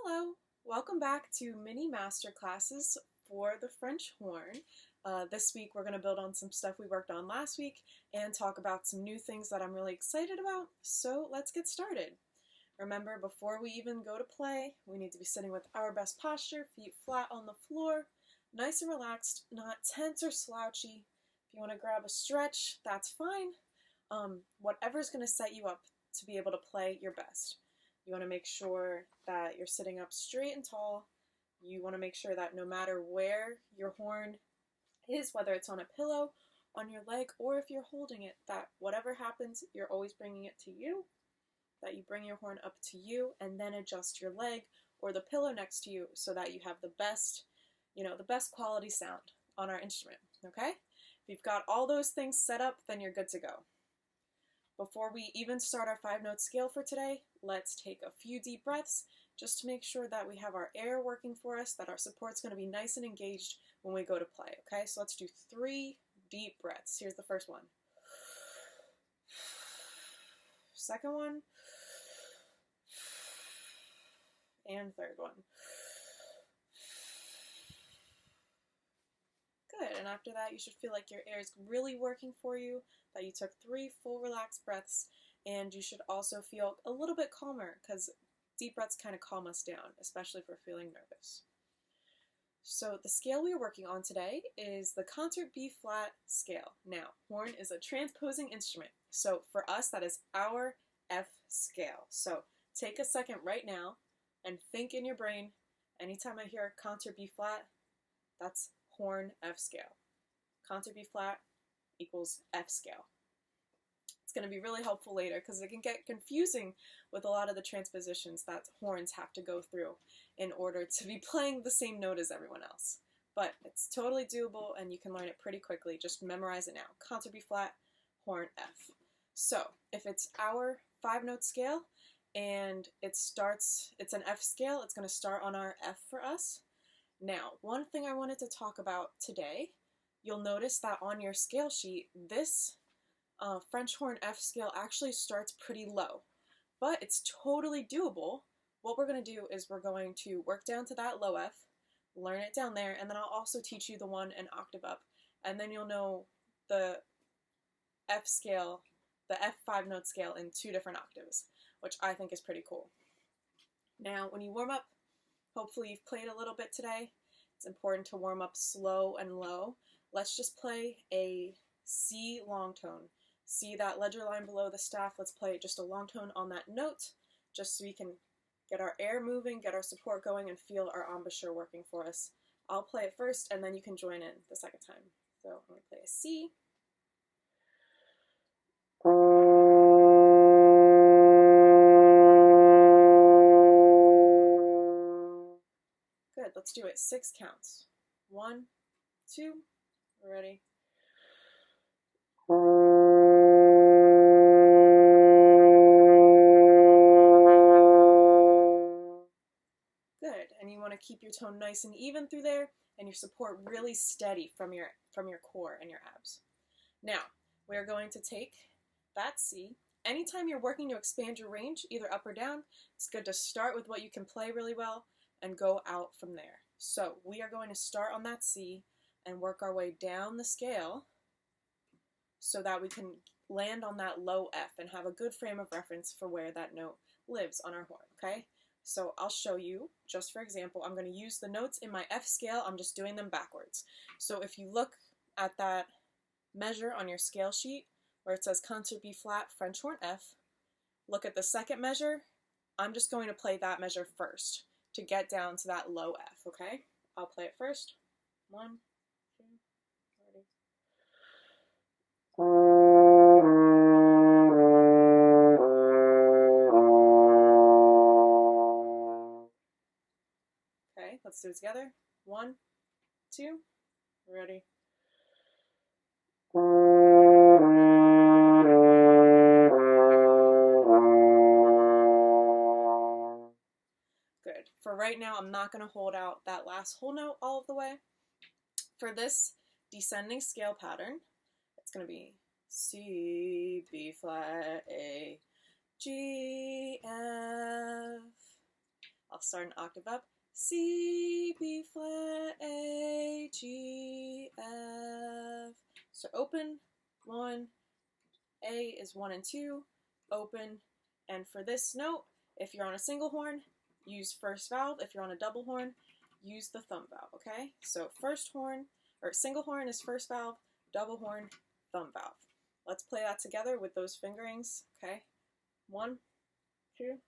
Hello, welcome back to mini master classes for the French horn. This week we're going to build on some stuff we worked on last week and talk about some new things that I'm really excited about. So let's get started. Remember, before we even go to play, we need to be sitting with our best posture, feet flat on the floor, nice and relaxed, not tense or slouchy. If you want to grab a stretch, that's fine. Whatever's going to set you up to be able to play your best. You want to make sure that you're sitting up straight and tall. You want to make sure that no matter where your horn is, whether it's on a pillow, on your leg, or if you're holding it, that whatever happens, you're always bringing it to you, that you bring your horn up to you and then adjust your leg or the pillow next to you so that you have the best, the best quality sound on our instrument, okay? If you've got all those things set up, then you're good to go. Before we even start our 5-note scale for today, let's take a few deep breaths just to make sure that we have our air working for us, that our support's going to be nice and engaged when we go to play, okay? So let's do 3 deep breaths. Here's the first one. Second one. And third one. Good, and after that you should feel like your air is really working for you, that you took 3 full relaxed breaths, and you should also feel a little bit calmer because deep breaths kind of calm us down, especially if we're feeling nervous. So the scale we are working on today is the concert B flat scale. Now, horn is a transposing instrument, so for us that is our F scale. So take a second right now and think in your brain, anytime I hear concert B flat, that's horn F scale. Concert B flat equals F scale. It's going to be really helpful later because it can get confusing with a lot of the transpositions that horns have to go through in order to be playing the same note as everyone else. But it's totally doable and you can learn it pretty quickly. Just memorize it now. Concert B flat, horn F. So if it's our 5-note scale and it's an F scale, it's going to start on our F for us. Now, one thing I wanted to talk about today, you'll notice that on your scale sheet, this French horn F scale actually starts pretty low, but it's totally doable. What we're going to do is we're going to work down to that low F, learn it down there, and then I'll also teach you the one an octave up, and then you'll know the F scale, the F 5-note scale in 2 different octaves, which I think is pretty cool. Now, when you warm up, hopefully you've played a little bit today. It's important to warm up slow and low. Let's just play a C long tone. See that ledger line below the staff? Let's play just a long tone on that note, just so we can get our air moving, get our support going, and feel our embouchure working for us. I'll play it first, and then you can join in the second time. So I'm going to play a C. Good, let's do it 6 counts. 1, 2, we're ready. Good, and you want to keep your tone nice and even through there, and your support really steady from your core and your abs. Now, we are going to take that C. Anytime you're working to expand your range, either up or down, it's good to start with what you can play really well and go out from there. So we are going to start on that C and work our way down the scale so that we can land on that low F and have a good frame of reference for where that note lives on our horn, okay? So I'll show you, just for example, I'm going to use the notes in my F scale, I'm just doing them backwards. So if you look at that measure on your scale sheet where it says concert B flat, French horn F, look at the second measure, I'm just going to play that measure first to get down to that low F, okay? I'll play it first. 1, 2, ready. Okay, let's do it together. 1, 2, ready. Good. For right now, I'm not going to hold out that last whole note all of the way. For this descending scale pattern, it's going to be C, B flat, A, G, F, I'll start an octave up. C, B flat, A, G, F. So open, 1, A is 1 and 2, open, and for this note, if you're on a single horn, use first valve. If you're on a double horn, use the thumb valve, okay? So first horn, or single horn is first valve, double horn, thumb valve. Let's play that together with those fingerings, okay? 1, 2,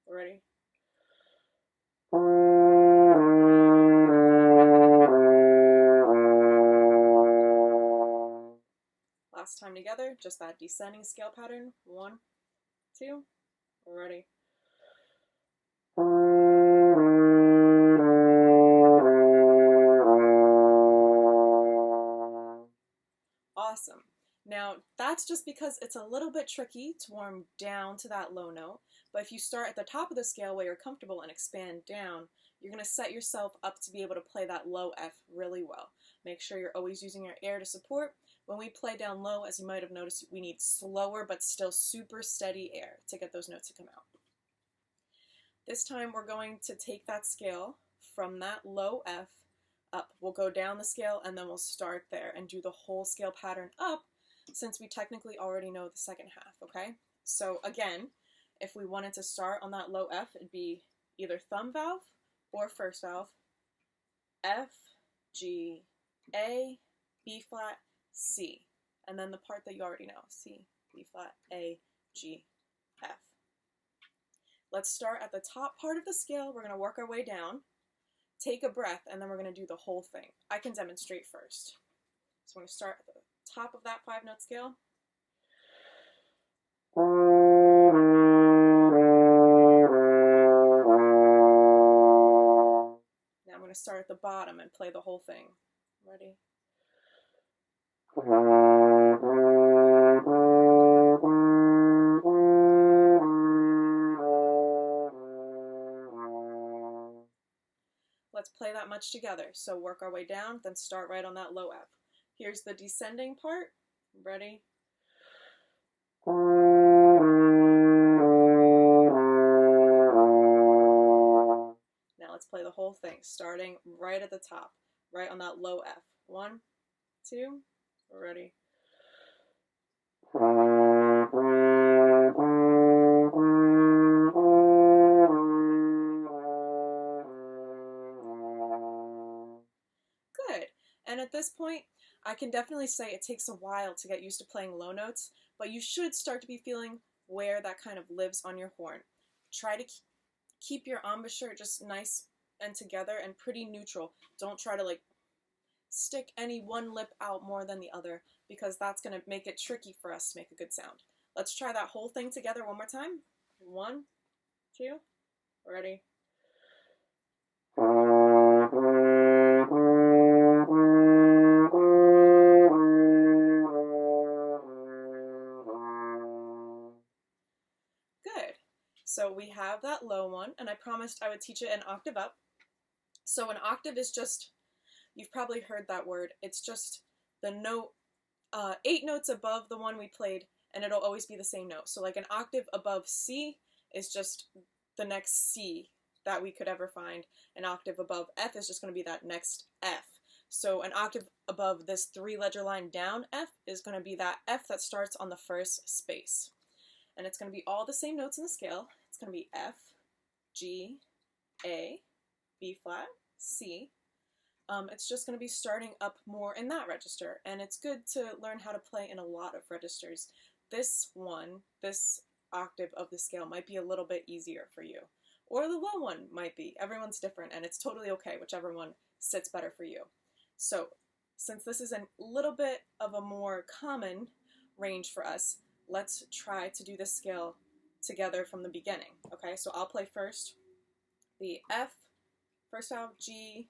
we're ready. Last time together, just that descending scale pattern. 1, 2, we're ready. Awesome. Now, that's just because it's a little bit tricky to warm down to that low note, but if you start at the top of the scale where you're comfortable and expand down, you're going to set yourself up to be able to play that low F really well. Make sure you're always using your air to support. When we play down low, as you might have noticed, we need slower but still super steady air to get those notes to come out. This time we're going to take that scale from that low F up. We'll go down the scale and then we'll start there and do the whole scale pattern up, since we technically already know the second half, okay? So again, if we wanted to start on that low F, it'd be either thumb valve or first valve, F, G, A, B flat, C, and then the part that you already know, C, B flat, A, G, F. Let's start at the top part of the scale. We're going to work our way down, take a breath, and then we're going to do the whole thing. I can demonstrate first. So I'm going to start at the top of that 5-note scale. Now I'm going to start at the bottom and play the whole thing. Ready? Let's play that much together. So work our way down, then start right on that low F. Here's the descending part. Ready? Now let's play the whole thing, starting right at the top, right on that low F. 1, 2, we're ready. Good. And at this point, I can definitely say it takes a while to get used to playing low notes, but you should start to be feeling where that kind of lives on your horn. Try to keep your embouchure just nice and together and pretty neutral. Don't try to like stick any one lip out more than the other, because that's going to make it tricky for us to make a good sound. Let's try that whole thing together one more time. 1, 2, ready. Good. So we have that low one, and I promised I would teach it an octave up. So an octave is just, you've probably heard that word, it's just the note 8 notes above the one we played, and it'll always be the same note. So like an octave above C is just the next C that we could ever find. An octave above F is just going to be that next F. So an octave above this 3-ledger line down F is going to be that F that starts on the first space. And it's going to be all the same notes in the scale. It's going to be F, G, A, B flat, C. It's just going to be starting up more in that register, and it's good to learn how to play in a lot of registers. This octave of the scale might be a little bit easier for you, or the low one might be. Everyone's different, and it's totally okay, whichever one sits better for you. So since this is a little bit of a more common range for us, let's try to do this scale together from the beginning. Okay, so I'll play first the F, first valve, G,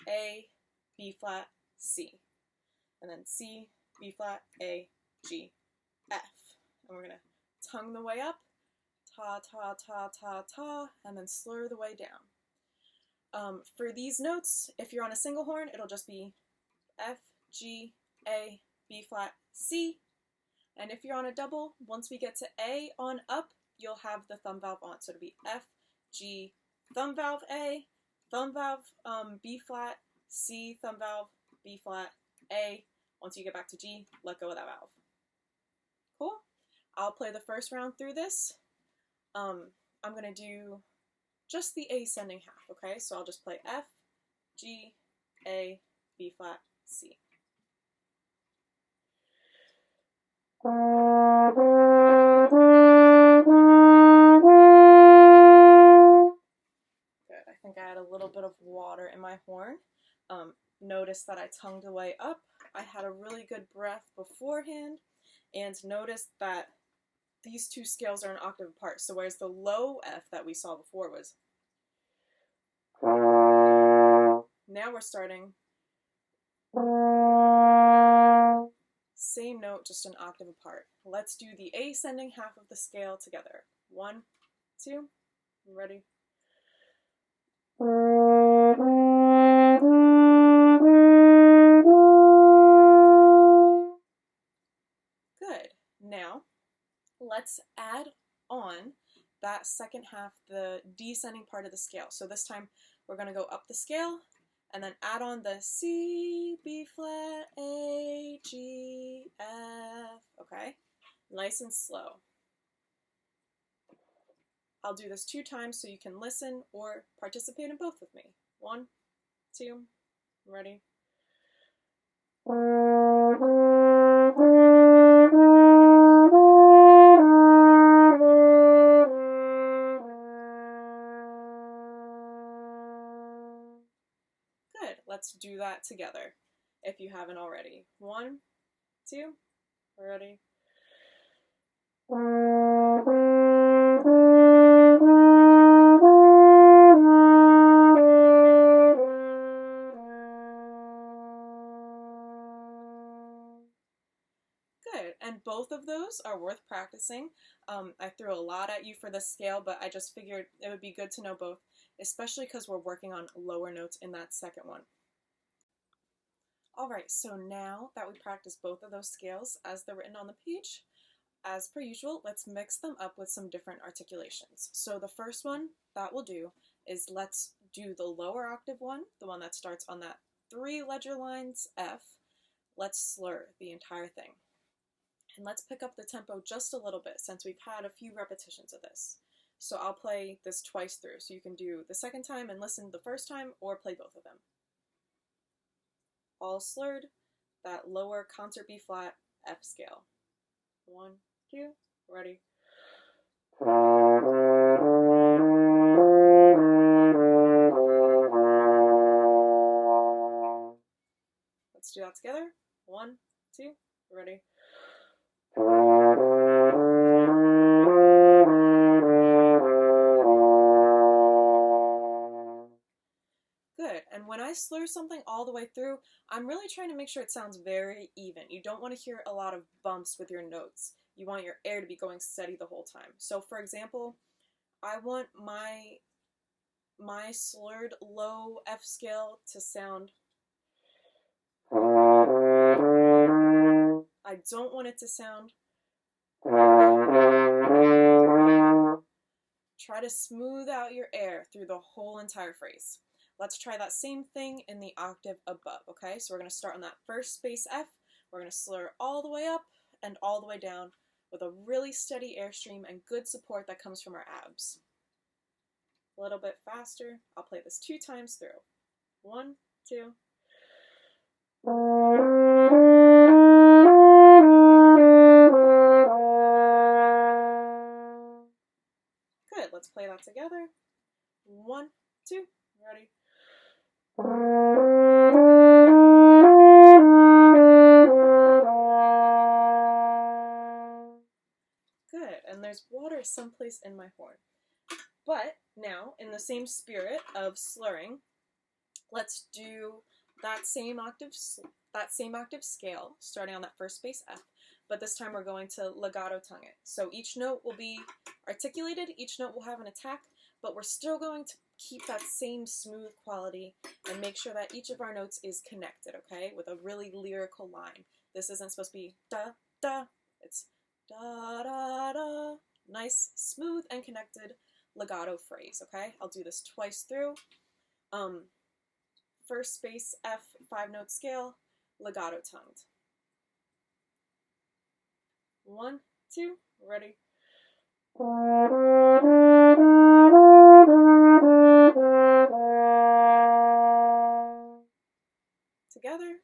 A, B flat, C, and then C, B flat, A, G, F. And we're going to tongue the way up, ta, ta, ta, ta, ta, and then slur the way down. For these notes, if you're on a single horn, it'll just be F, G, A, B flat, C. And if you're on a double, once we get to A on up, you'll have the thumb valve on. So it'll be F, G, thumb valve A, thumb valve B flat, C, thumb valve, B flat, A. Once you get back to G, let go of that valve. Cool? I'll play the first round through this. I'm going to do just the ascending half, okay? So I'll just play F, G, A, B flat, C. Good. I think I had a little bit of water in my horn. Notice that I tongued the way up. I had a really good breath beforehand. And notice that these two scales are an octave apart. So whereas the low F that we saw before was... Now we're starting... Same note, just an octave apart. Let's do the ascending half of the scale together. 1, 2, ready? Good. Now, let's add on that second half, the descending part of the scale. So this time, we're going to go up the scale, and then add on the C, B flat, A, G, F, okay? Nice and slow. I'll do this 2 times so you can listen or participate in both with me. 1, 2, ready? Good. Let's do that together if you haven't already. 1, 2, ready? Good, and both of those are worth practicing. I threw a lot at you for this scale, but I just figured it would be good to know both, especially because we're working on lower notes in that second one. Alright, so now that we practiced both of those scales as they're written on the page, as per usual, let's mix them up with some different articulations. So the first one that we'll do is let's do the lower octave one, the one that starts on that 3 ledger lines F. Let's slur the entire thing. And let's pick up the tempo just a little bit since we've had a few repetitions of this. So I'll play this twice through, so you can do the second time and listen the first time, or play both of them. All slurred, that lower concert B flat F scale. 1, 2, ready? Let's do that together. 1, 2, ready? Good, and when I slur something all the way through, I'm really trying to make sure it sounds very even. You don't want to hear a lot of bumps with your notes. You want your air to be going steady the whole time. So for example, I want my slurred low F scale to sound... I don't want it to sound... Try to smooth out your air through the whole entire phrase. Let's try that same thing in the octave above, okay? So we're going to start on that first space F. We're going to slur all the way up and all the way down with a really steady airstream and good support that comes from our abs. A little bit faster. I'll play this 2 times through. 1, 2. Good, let's play that together. 1, 2, ready? Good, and there's water someplace in my horn. But now, in the same spirit of slurring, let's do that same octave scale, starting on that first space F, but this time we're going to legato tongue it. So each note will be articulated, each note will have an attack, but we're still going to keep that same smooth quality and make sure that each of our notes is connected, okay, with a really lyrical line. This isn't supposed to be da, da, it's da, da, da. Nice, smooth, and connected legato phrase, okay? I'll do this twice through. First space F, 5-note scale, legato tongued. 1, 2, ready? Together.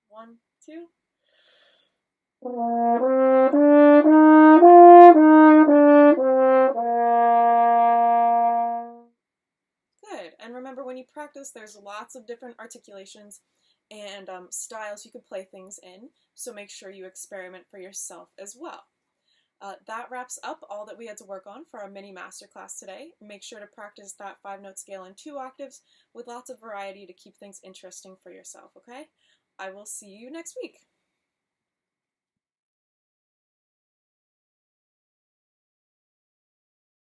1, 2. Good. And remember, when you practice, there's lots of different articulations and styles you can play things in, so make sure you experiment for yourself as well. That wraps up all that we had to work on for our mini masterclass today. Make sure to practice that 5-note scale in 2 octaves with lots of variety to keep things interesting for yourself, okay? I will see you next week.